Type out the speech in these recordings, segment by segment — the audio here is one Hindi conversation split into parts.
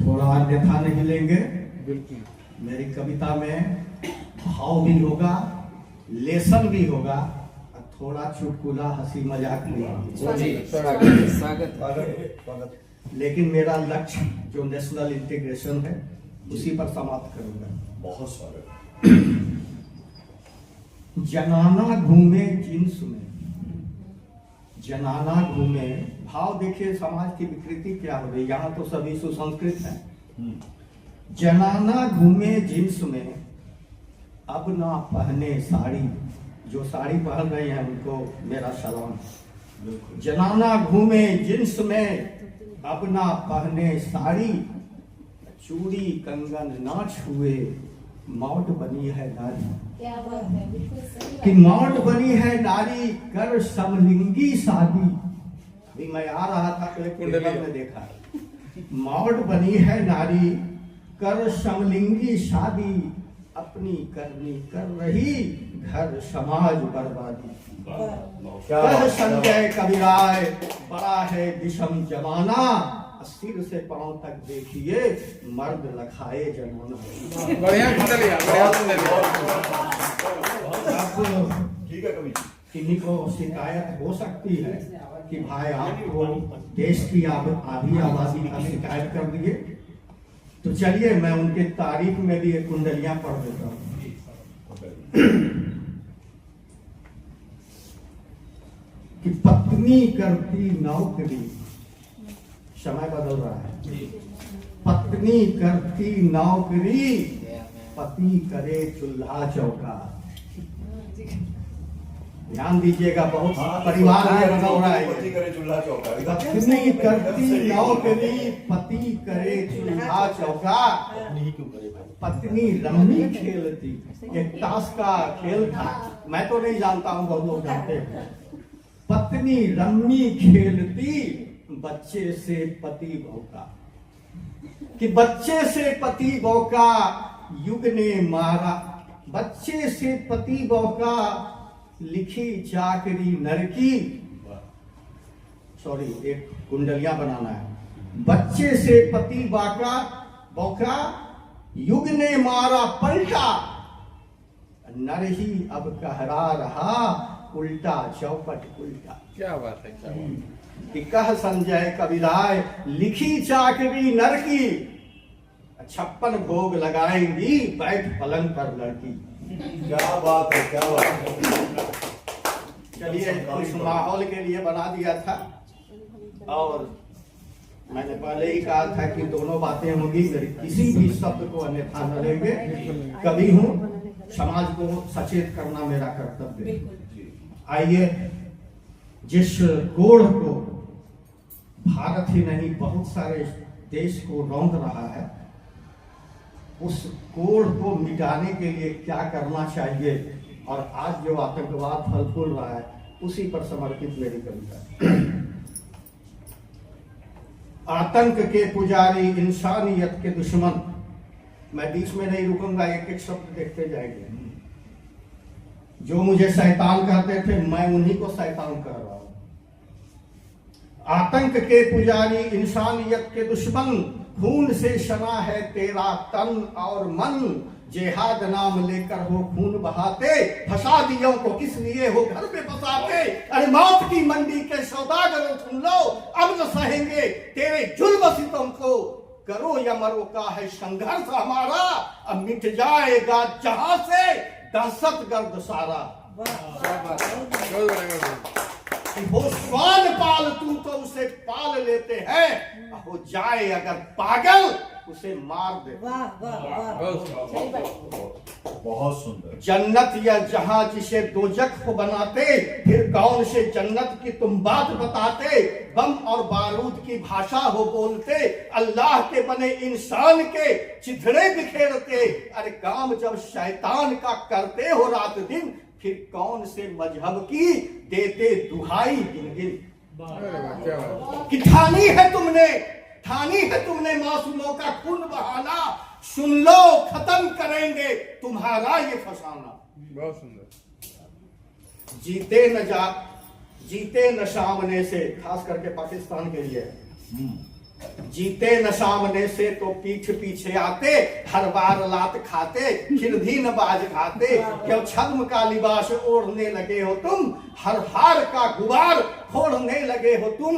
थोड़ा अन्यथा नहीं लेंगे। बिल्कुल। मेरी कविता में भाव भी होगा, लेसन भी होगा, और थोड़ा चुटकुला हंसी मजाक भी होगा। स्वागत। लेकिन मेरा लक्ष्य जो नेशनल इंटीग्रेशन है उसी पर समाप्त करूंगा। बहुत स्वागत। जनाना घूमे जिन्स में, जनाना घूमे, भाव देखिए समाज की विकृति क्या हो गई। यहाँ तो सभी सुसंस्कृत हैं। जनाना घूमे जिन्स में, अब ना पहने साड़ी। जो साड़ी पहन रही हैं उनको मेरा सलाम। जनाना घूमे जिन्स में, अब ना पहने साड़ी। चूड़ी कंगन ना छुए, मौत बनी है नारी। क्या बात है, बिल्कुल सही कि बात। मौत बनी है नारी, कर समलिंगी शादी। अभी मैं आ रहा था तो एक कुंडली में देखा, मौत बनी है नारी, कर समलिंगी शादी। अपनी करनी कर रही, घर समाज बर्बादी। कह संजय कविराय, बड़ा है विषम जमाना। सिर से पांव तक देखिए, मर्द लखाए जनाना। बढ़िया कुंडलिया, बढ़िया कुंडलिया। अब ठीक है कवि। किन्हीं को शिकायत हो सकती है कि भाई आपको देश की आधी आबादी का शिकायत कर दिए। तो चलिए मैं उनके तारीफ में भी एक कुंडलियां पढ़ देता हूँ। कि पत्नी करती नौकरी, समय बदल रहा है। पत्नी करती नौकरी, पति करे चूल्हा चौका। ध्यान दीजिएगा, बहुत परिवार में बना हो रहा है। पति करे चूल्हा चौका। पत्नी करती नौकरी, पति करे चूल्हा चौका। पत्नी रम्मी खेलती, एक ताश का खेल था, मैं तो नहीं जानता हूँ, बहुत लोग जानते हैं। पत्नी रम्मी खेलती, बच्चे से पति भौका। कि बच्चे से पति भौका, युग ने मारा। बच्चे से पति भौका, लिखी चाकरी नरकी। सॉरी, एक कुंडलियां बनाना है। बच्चे से पति बाका बौका, युग ने मारा पलटा। नर ही अब कहरा रहा, उल्टा चौपट उल्टा। क्या बात है, क्या बात है। कि कह संजय कविराय, लिखी चाकरी नर की। 56 भोग लगाएंगी, बैठ पलंग पर लड़की। क्या बात है, क्या बात है। चलिए, इस माहौल के लिए बना दिया था। और मैंने पहले ही कहा था कि दोनों बातें होंगी, किसी भी शब्द को अन्यथा न लेंगे। कभी हूं, समाज को सचेत करना मेरा कर्तव्य है। आइए, जिस कोढ़ को भारत ही नहीं बहुत सारे देश को रौंद रहा है, उस कोढ़ को मिटाने के लिए क्या करना चाहिए, और आज जो आतंकवाद फल फूल रहा है उसी पर समर्पित मेरी कविता। आतंक के पुजारी, इंसानियत के दुश्मन। मैं बीच में नहीं रुकूंगा, एक एक शब्द देखते जाएंगे। जो मुझे शैतान कहते थे, मैं उन्हीं को शैतान कह रहा हूं। आतंक के पुजारी, इंसानियत के दुश्मन, खून से सना है तेरा तन और मन। जिहाद नाम लेकर हो खून बहाते, फसादियों को किस लिए हो घर पे फसाते। अरे मौत की मंडी के सौदागरों सुन लो, अब न सहेंगे तेरे जुल्म सितम को। करो या मरो का है संघर्ष हमारा, अब मिट जाएगा जहां से दहशत गर्द सारा। वो श्वान पाल तू तो उसे पाल लेते हैं, हो जाए अगर पागल उसे मार दे। बहुत सुंदर। जन्नत या जहां जिसे दोजख को बनाते, फिर कौन से जन्नत की तुम बात बताते। बम और बारूद की भाषा हो बोलते, अल्लाह के बने इंसान के चिथड़े बिखेरते। अरे काम जब शैतान का करते हो रात दिन, फिर कौन से मजहब की देते दुहाई गिन गिन। कि ठानी है तुमने मासूमों का खून बहाना। सुन लो, खत्म करेंगे तुम्हारा ये फसाना। बहुत सुंदर। जीते न सामने से, खास करके पाकिस्तान के लिए। जीते न सामने से तो पीठ पीछे आते, हर बार लात खाते फिर भी न बाज खाते। क्यों छद्म का लिबास ओढ़ने लगे हो तुम, हर हार का गुबार फोड़ने लगे हो तुम।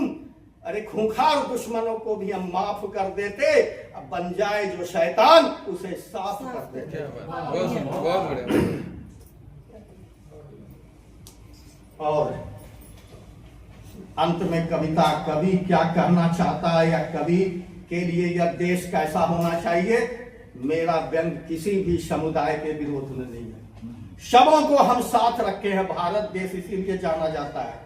अरे खूंखार दुश्मनों को भी हम माफ कर देते, अब बन जाए जो शैतान उसे साफ कर देते। क्या बात, बहुत सुंदर, बहुत बढ़िया। और अंत में कविता कवि क्या कहना चाहता है या कवि के लिए यह देश कैसा होना चाहिए, मेरा व्यंग किसी भी समुदाय के विरोध में नहीं है। सबों को हम साथ रखे हैं, भारत देश इसीलिए जाना जाता है।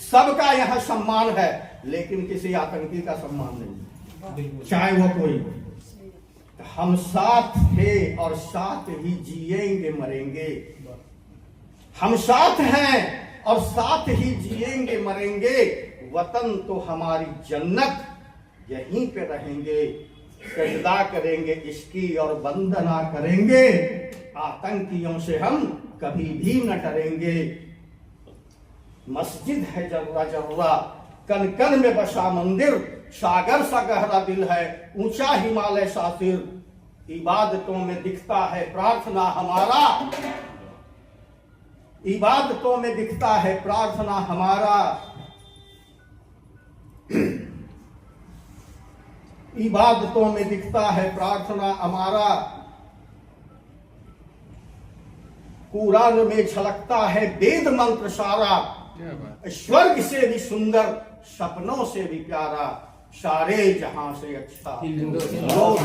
सबका यहाँ सम्मान है, लेकिन किसी आतंकी का सम्मान नहीं, चाहे वो कोई हो। हम साथ थे और साथ ही जिएंगे मरेंगे। हम साथ हैं और साथ ही जिएंगे मरेंगे। वतन तो हमारी जन्नत, यहीं पे रहेंगे। सजदा करेंगे इसकी और वंदना करेंगे। आतंकियों से हम कभी भी न डरेंगे। मस्जिद है जर्रा जर्रा, कन कन में बसा मंदिर। सागर सा गहरा दिल है, ऊंचा हिमालय सा सिर। इबादतों में दिखता है प्रार्थना हमारा, इबादतों में दिखता है प्रार्थना हमारा। इबादतों में दिखता है प्रार्थना हमारा। कुरान में झलकता है वेद मंत्र सारा। क्या बात। स्वर्ग से भी सुंदर, सपनों से भी प्यारा, सारे जहां से अच्छा हिंदुस्तान।